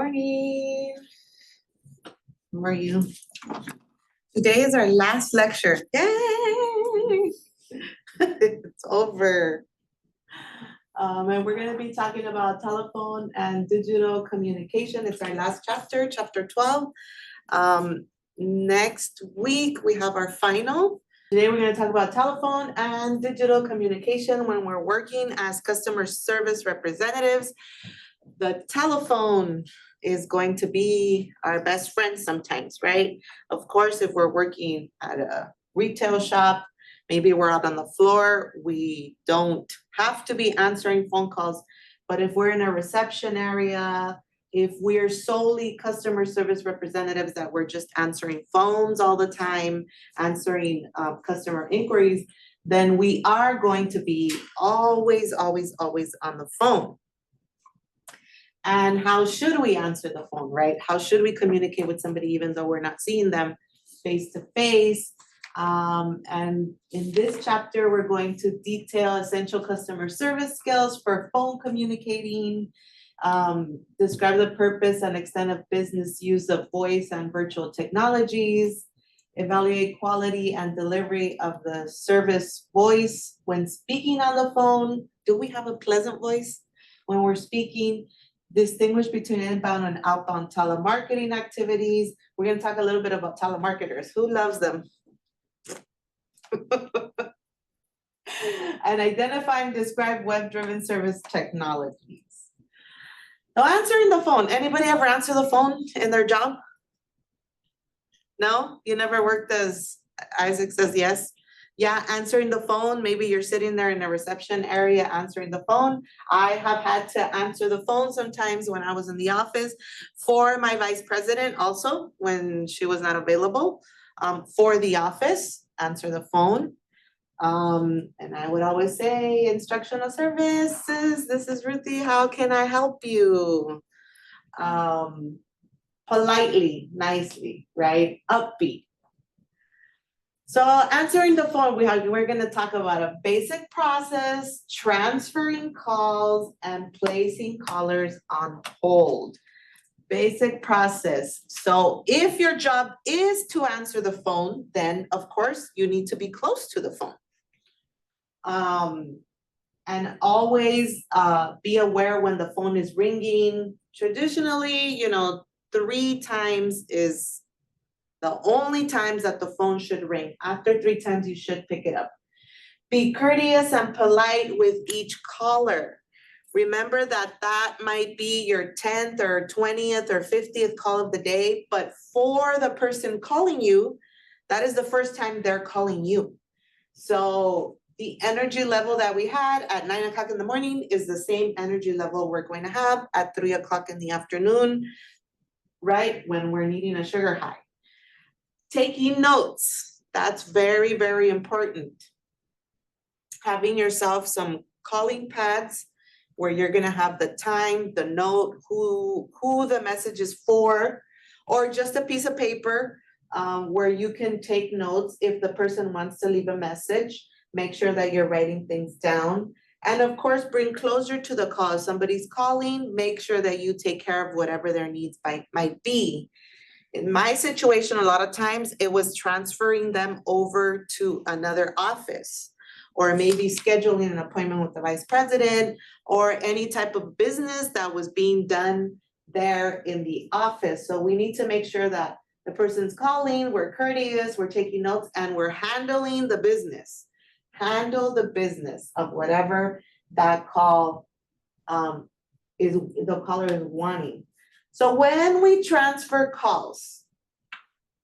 morning. How are you? Today is our last lecture. Yay! It's over. And we're going to be talking about telephone and digital communication. It's our last chapter, chapter 12. Next week, we have our final. Today, we're going to talk about telephone and digital communication when we're working as customer service representatives. The telephone is going to be our best friend sometimes, right? Of course, if we're working at a retail shop, maybe we're out on the floor, we don't have to be answering phone calls. But if we're in a reception area, if we're solely customer service representatives that we're just answering phones all the time, answering customer inquiries, then we are going to be always on the phone. And how should we answer the phone, right? How should we communicate with somebody even though we're not seeing them face to face? And in this chapter, we're going to detail essential customer service skills for phone communicating, describe the purpose and extent of business use of voice and virtual technologies, evaluate quality and delivery of the service voice when speaking on the phone. Do we have a pleasant voice when we're speaking? Distinguish between inbound and outbound telemarketing activities. We're going to talk a little bit about telemarketers. Who loves them? And identify and describe web-driven service technologies. Now, answering the phone. Anybody ever answer the phone in their job? No? You never worked as Isaac says yes? Yeah, answering the phone. Maybe you're sitting there in a reception area answering the phone. I have had to answer the phone sometimes when I was in the office for my vice president also when she was not available for the office, answer the phone. And I would always say instructional services. This is Ruthie. How can I help you? Politely, nicely, right? Upbeat. So answering the phone, we're going to talk about a basic process, transferring calls, and placing callers on hold. Basic process. So if your job is to answer the phone, then of course you need to be close to the phone. And always be aware when the phone is ringing. Traditionally, 3 times is the only times that the phone should ring. After 3 times, you should pick it up. Be courteous and polite with each caller. Remember that might be your 10th or 20th or 50th call of the day, but for the person calling you, that is the first time they're calling you. So the energy level that we had at 9 o'clock in the morning is the same energy level we're going to have at 3 o'clock in the afternoon, right? When we're needing a sugar high. Taking notes, that's very, very important. Having yourself some calling pads where you're gonna have the time, the note, who the message is for, or just a piece of paper where you can take notes if the person wants to leave a message. Make sure that you're writing things down. And of course, bring closure to the call. If somebody's calling, make sure that you take care of whatever their needs might be. In my situation, a lot of times it was transferring them over to another office or maybe scheduling an appointment with the vice president or any type of business that was being done there in the office. So we need to make sure that the person's calling, we're courteous, we're taking notes, and we're handling the business. Handle the business of whatever that call the caller is wanting. So when we transfer calls,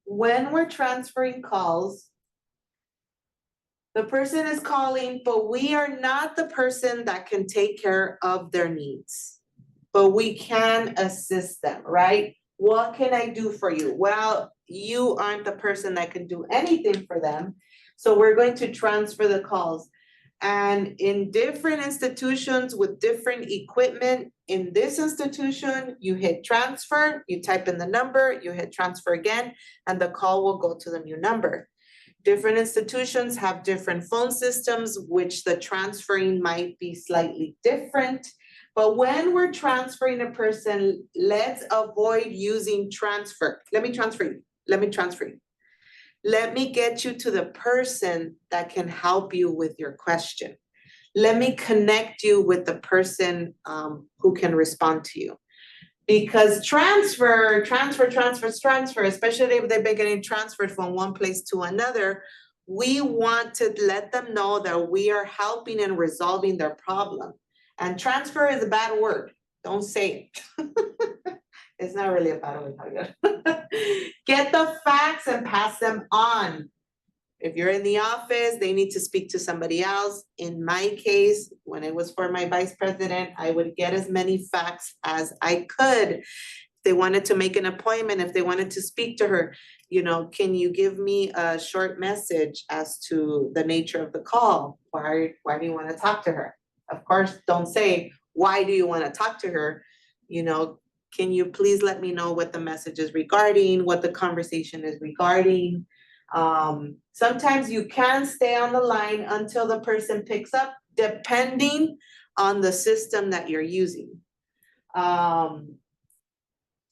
when we're transferring calls, the person is calling, but we are not the person that can take care of their needs, but we can assist them, right? What can I do for you? Well, you aren't the person that can do anything for them. So we're going to transfer the calls. And in different institutions with different equipment, in this institution, you hit transfer, you type in the number, you hit transfer again, and the call will go to the new number. Different institutions have different phone systems, which the transferring might be slightly different. But when we're transferring a person, let's avoid using transfer. Let me transfer you. Let me transfer you. Let me get you to the person that can help you with your question. Let me connect you with the person who can respond to you. Because transfer, especially if they've been getting transferred from one place to another, we want to let them know that we are helping and resolving their problem. And transfer is a bad word. Don't say it. It's not really a bad word. Get the facts and pass them on. If you're in the office, they need to speak to somebody else. In my case, when it was for my vice president, I would get as many facts as I could. If they wanted to make an appointment, if they wanted to speak to her, can you give me a short message as to the nature of the call? Why do you want to talk to her? Of course, don't say, why do you want to talk to her? Can you please let me know what the message is regarding, what the conversation is regarding? Sometimes you can stay on the line until the person picks up, depending on the system that you're using. And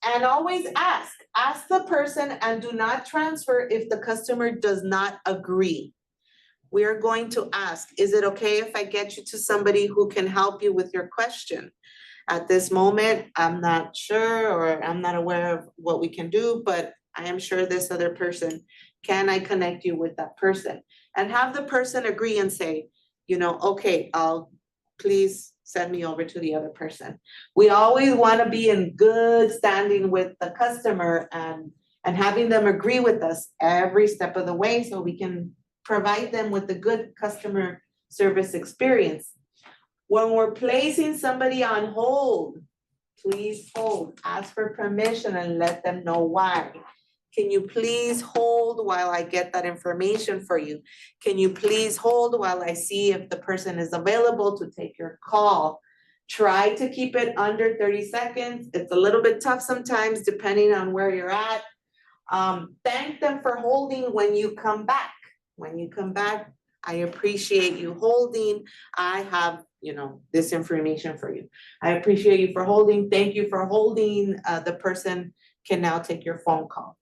always ask the person, and do not transfer if the customer does not agree. We are going to ask, is it okay if I get you to somebody who can help you with your question? At this moment, I'm not sure, or I'm not aware of what we can do, but I am sure this other person, can I connect you with that person? And have the person agree and say, okay, please send me over to the other person. We always want to be in good standing with the customer and having them agree with us every step of the way so we can provide them with a good customer service experience. When we're placing somebody on hold, please hold, ask for permission and let them know why. Can you please hold while I get that information for you? Can you please hold while I see if the person is available to take your call? Try to keep it under 30 seconds. It's a little bit tough sometimes depending on where you're at. Thank them for holding when you come back. When you come back, I appreciate you holding. I have, this information for you. I appreciate you for holding. Thank you for holding. The person can now take your phone call.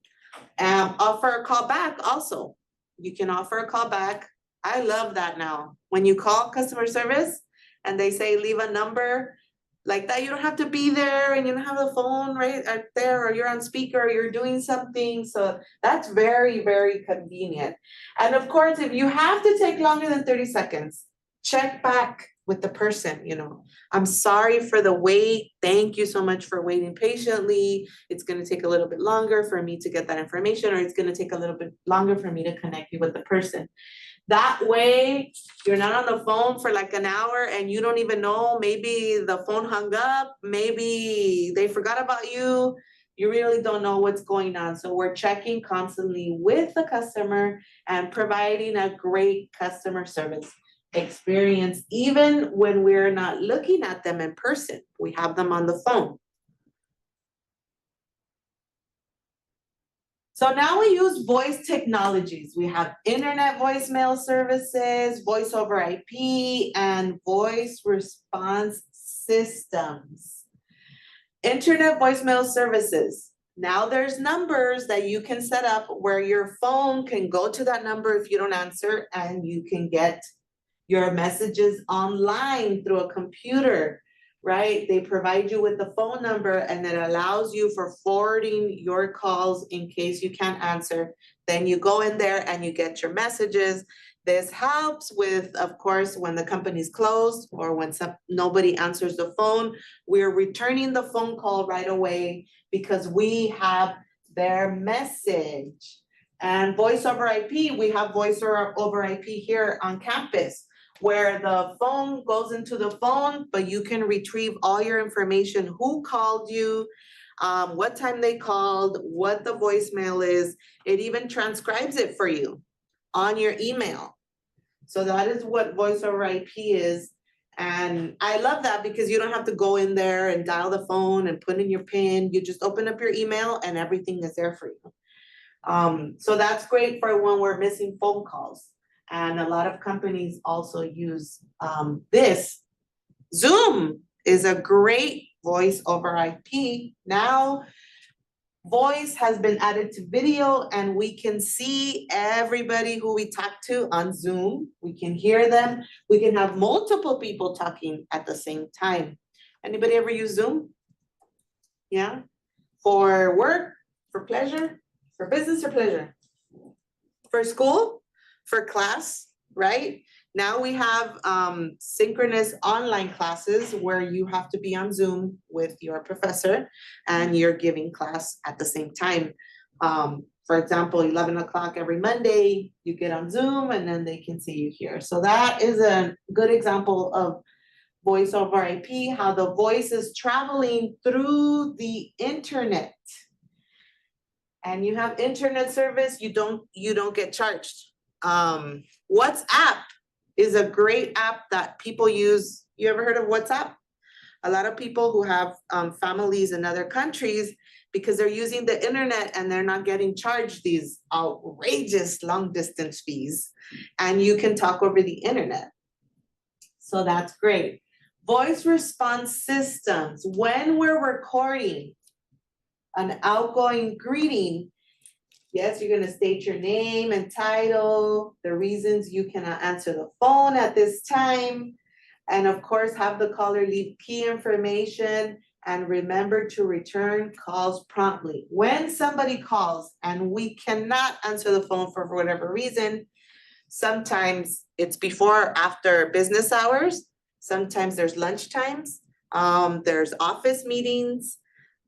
Offer a call back also. You can offer a call back. I love that now. When you call customer service and they say leave a number like that, you don't have to be there and you don't have the phone right there, or you're on speaker, or you're doing something. So that's very, very convenient. And of course, if you have to take longer than 30 seconds, check back with the person, I'm sorry for the wait. Thank you so much for waiting patiently. It's going to take a little bit longer for me to get that information, or it's going to take a little bit longer for me to connect you with the person. That way, you're not on the phone for like an hour and you don't even know, maybe the phone hung up, maybe they forgot about you. You really don't know what's going on. So we're checking constantly with the customer and providing a great customer service experience, even when we're not looking at them in person. We have them on the phone. So now we use voice technologies. We have internet voicemail services, voice over IP, and voice response systems. Internet voicemail services. Now there's numbers that you can set up where your phone can go to that number if you don't answer, and you can get your messages online through a computer, right? They provide you with the phone number and it allows you for forwarding your calls in case you can't answer. Then you go in there and you get your messages. This helps with, of course, when the company's closed or when nobody answers the phone, we're returning the phone call right away because we have their message. And voice over IP, we have voice over IP here on campus, where the phone goes into the phone, but you can retrieve all your information, who called you, what time they called, what the voicemail is. It even transcribes it for you on your email. So that is what voice over IP is. And I love that because you don't have to go in there and dial the phone and put in your PIN. You just open up your email and everything is there for you. So that's great for when we're missing phone calls. And a lot of companies also use this. Zoom is a great voice over IP. Now, voice has been added to video and we can see everybody who we talk to on Zoom. We can hear them. We can have multiple people talking at the same time. Anybody ever use Zoom? Yeah? For work, for pleasure, for business or pleasure? For school, for class, right? Now we have synchronous online classes where you have to be on Zoom with your professor and you're giving class at the same time. For example, 11 o'clock every Monday, you get on Zoom and then they can see you here. So that is a good example of voice over IP, how the voice is traveling through the internet. And you have internet service, you don't get charged. WhatsApp is a great app that people use. You ever heard of WhatsApp? A lot of people who have families in other countries, because they're using the internet and they're not getting charged these outrageous long distance fees, and you can talk over the internet. So that's great. Voice response systems. When we're recording an outgoing greeting, yes, you're gonna state your name and title, the reasons you cannot answer the phone at this time, and of course, have the caller leave key information and remember to return calls promptly. When somebody calls and we cannot answer the phone for whatever reason, sometimes it's before or after business hours, sometimes there's lunch times, there's office meetings,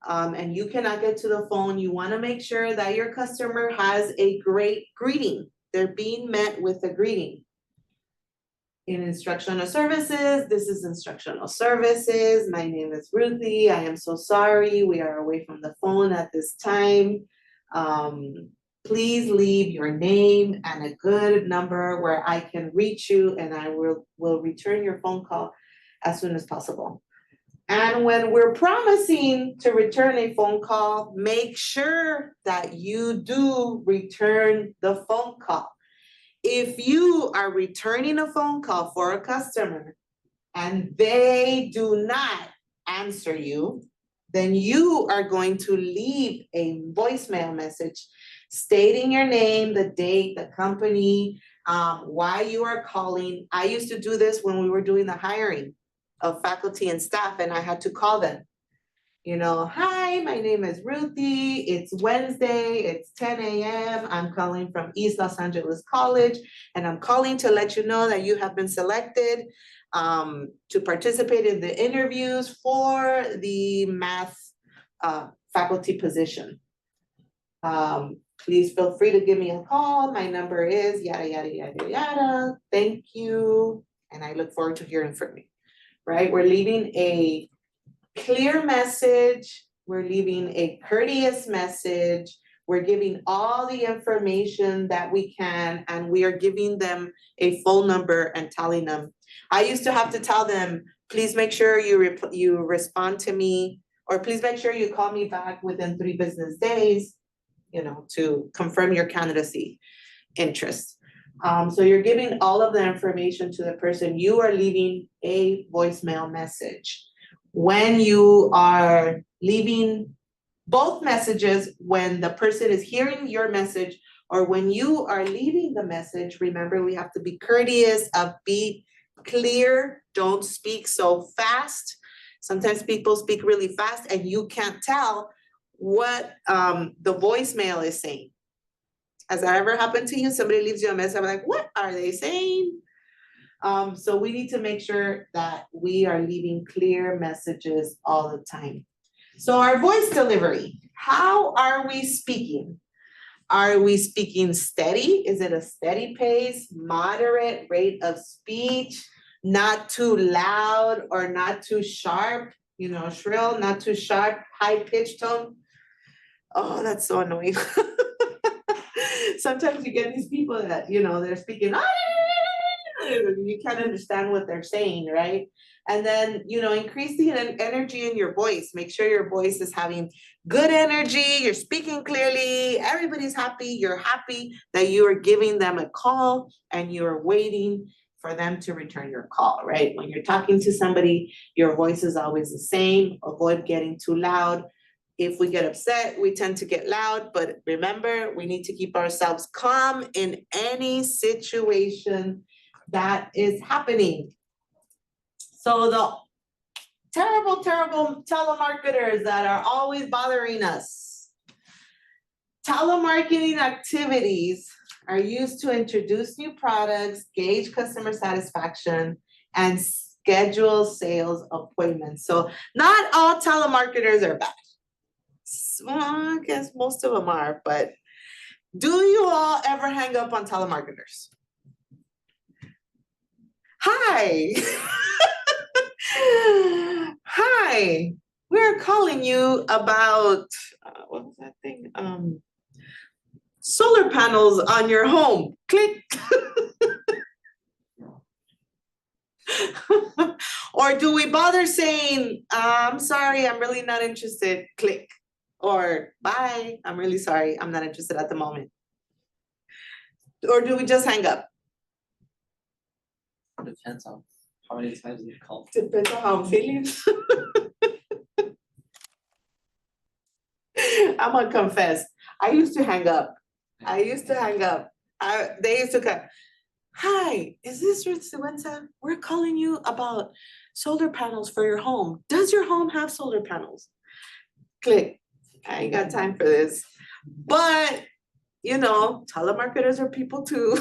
and you cannot get to the phone. You wanna make sure that your customer has a great greeting. They're being met with a greeting. In instructional services, this is instructional services. My name is Ruthie. I am so sorry. We are away from the phone at this time. Please leave your name and a good number where I can reach you, and I will return your phone call as soon as possible. And when we're promising to return a phone call, make sure that you do return the phone call. If you are returning a phone call for a customer and they do not answer you, then you are going to leave a voicemail message stating your name, the date, the company, why you are calling. I used to do this when we were doing the hiring of faculty and staff, and I had to call them. You know, hi, my name is Ruthie. It's Wednesday, it's 10 a.m. I'm calling from East Los Angeles College, and I'm calling to let you know that you have been selected to participate in the interviews for the math faculty position. Please feel free to give me a call. My number is yada, yada, yada, yada. Thank you. And I look forward to hearing from you, right? We're leaving a clear message. We're leaving a courteous message. We're giving all the information that we can, and we are giving them a phone number and telling them. I used to have to tell them, please make sure you respond to me, or please make sure you call me back within 3 business days, you know, to confirm your candidacy interest. So you're giving all of the information to the person. You are leaving a voicemail message. When you are leaving both messages, when the person is hearing your message or when you are leaving the message, remember we have to be courteous, upbeat, clear, don't speak so fast. Sometimes people speak really fast and you can't tell what the voicemail is saying. Has that ever happened to you? Somebody leaves you a message, I'm like, what are they saying? So we need to make sure that we are leaving clear messages all the time. So our voice delivery, how are we speaking? Are we speaking steady? Is it a steady pace, moderate rate of speech, not too loud or not too sharp, you know, shrill, not too sharp, high pitched tone? Oh, that's so annoying. Sometimes you get these people that, you know, they're speaking, you can't understand what they're saying, right? And then, you know, increase the energy in your voice. Make sure your voice is having good energy, you're speaking clearly, everybody's happy, you're happy that you are giving them a call and you're waiting for them to return your call, right? When you're talking to somebody, your voice is always the same. Avoid getting too loud. If we get upset, we tend to get loud, but remember, we need to keep ourselves calm in any situation that is happening. So the terrible, terrible telemarketers that are always bothering us. Telemarketing activities are used to introduce new products, gauge customer satisfaction, and schedule sales appointments. So not all telemarketers are bad. Well, I guess most of them are, but do you all ever hang up on telemarketers? Hi. Hi, we're calling you about, what was that thing? Solar panels on your home. Click. Or do we bother saying, I'm sorry, I'm really not interested, click. Or bye, I'm really sorry, I'm not interested at the moment. Or do we just hang up? Depends on how many times you've called. Depends on how I'm feeling. I'm gonna confess, I used to hang up. They used to come, hi, is this Ruth Seguenza? We're calling you about solar panels for your home. Does your home have solar panels? Click. I ain't got time for this. But, you know, telemarketers are people too.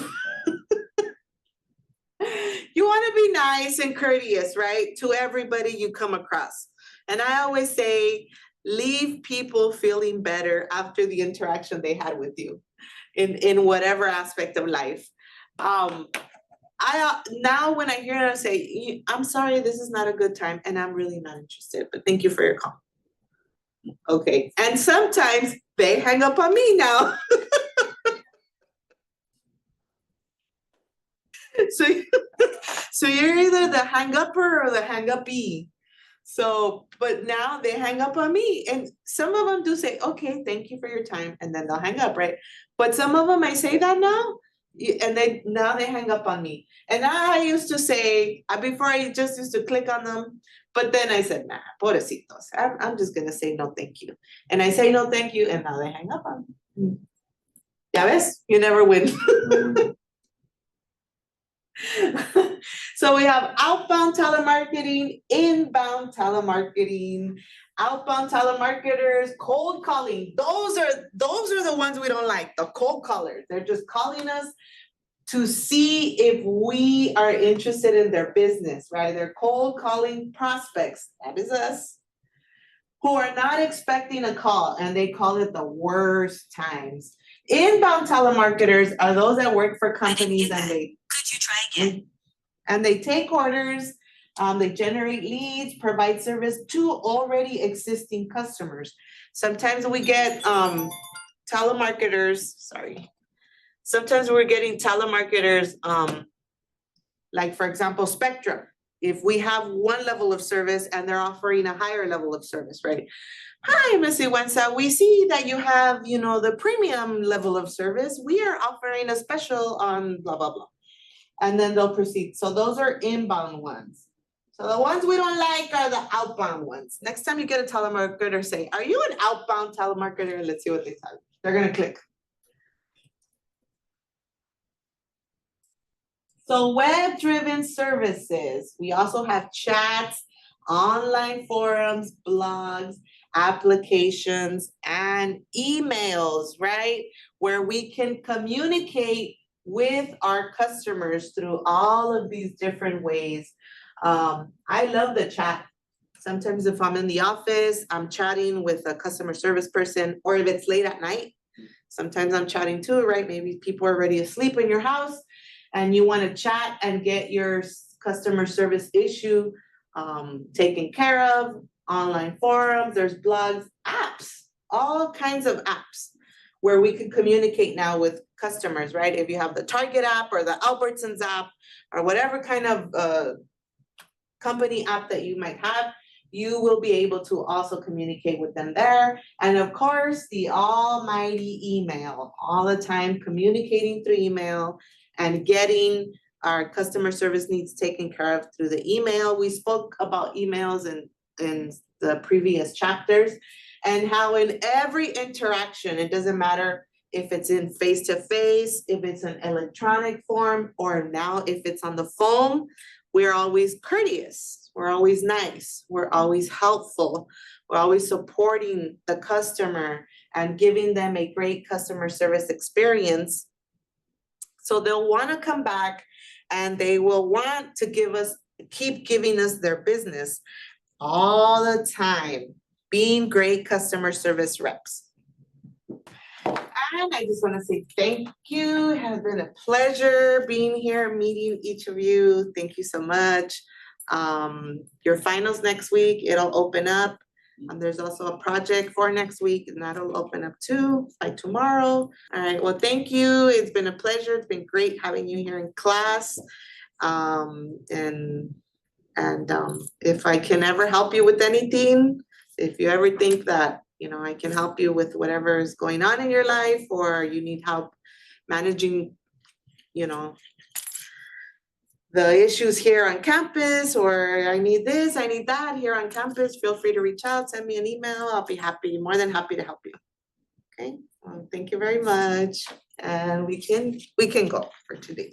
You want to be nice and courteous, right? To everybody you come across. And I always say, leave people feeling better after the interaction they had with you in whatever aspect of life. I now when I hear it, I say, I'm sorry, this is not a good time, and I'm really not interested, but thank you for your call. Okay, and sometimes they hang up on me now. So you're either the hang upper or the hang uppy. So, but now they hang up on me, and some of them do say, okay, thank you for your time, and then they'll hang up, right? But some of them, I say that now, and now they hang up on me. And I used to say, before I just used to click on them, but then I said, nah, pobrecitos, I'm just gonna say no thank you. And I say no thank you, and now they hang up on me. Ya ves, you never win. So we have outbound telemarketing, inbound telemarketing, outbound telemarketers, cold calling. Those are the ones we don't like, the cold callers. They're just calling us to see if we are interested in their business, right? They're cold calling prospects, that is us, who are not expecting a call, and they call it the worst times. Inbound telemarketers are those that work for companies and they could you try again? And they take orders, they generate leads, provide service to already existing customers. Sometimes we get telemarketers, sometimes we're getting telemarketers, like for example, Spectrum. If we have one level of service and they're offering a higher level of service, right? Hi, Ms. Iwensa, we see that you have, the premium level of service. We are offering a special on blah, blah, blah. And then they'll proceed. So those are inbound ones. So the ones we don't like are the outbound ones. Next time you get a telemarketer, say, are you an outbound telemarketer? Let's see what they tell you. They're gonna click. So web-driven services. We also have chats, online forums, blogs, applications, and emails, right? Where we can communicate with our customers through all of these different ways. I love the chat. Sometimes if I'm in the office, I'm chatting with a customer service person, or if it's late at night, sometimes I'm chatting too, right? Maybe people are already asleep in your house and you want to chat and get your customer service issue taken care of. Online forums, there's blogs, apps, all kinds of apps where we can communicate now with customers, right? If you have the Target app or the Albertsons app or whatever kind of company app that you might have, you will be able to also communicate with them there. And of course, the almighty email, all the time communicating through email and getting our customer service needs taken care of through the email. We spoke about emails in the previous chapters, and how in every interaction, it doesn't matter if it's in face-to-face, if it's an electronic form, or now if it's on the phone, we're always courteous, we're always nice, we're always helpful, we're always supporting the customer and giving them a great customer service experience. So they'll want to come back and they will want to keep giving us their business all the time, being great customer service reps. And I just want to say thank you. It has been a pleasure being here, meeting each of you. Thank you so much. Your finals next week, it'll open up. There's also a project for next week, and that'll open up too by tomorrow. All right, well, thank you. It's been a pleasure. It's been great having you here in class. If I can ever help you with anything, if you ever think that, you know, I can help you with whatever is going on in your life, or you need help managing, you know, the issues here on campus, or I need this, I need that here on campus, feel free to reach out, send me an email. I'll be more than happy to help you. Okay, well, thank you very much. And we can go for today.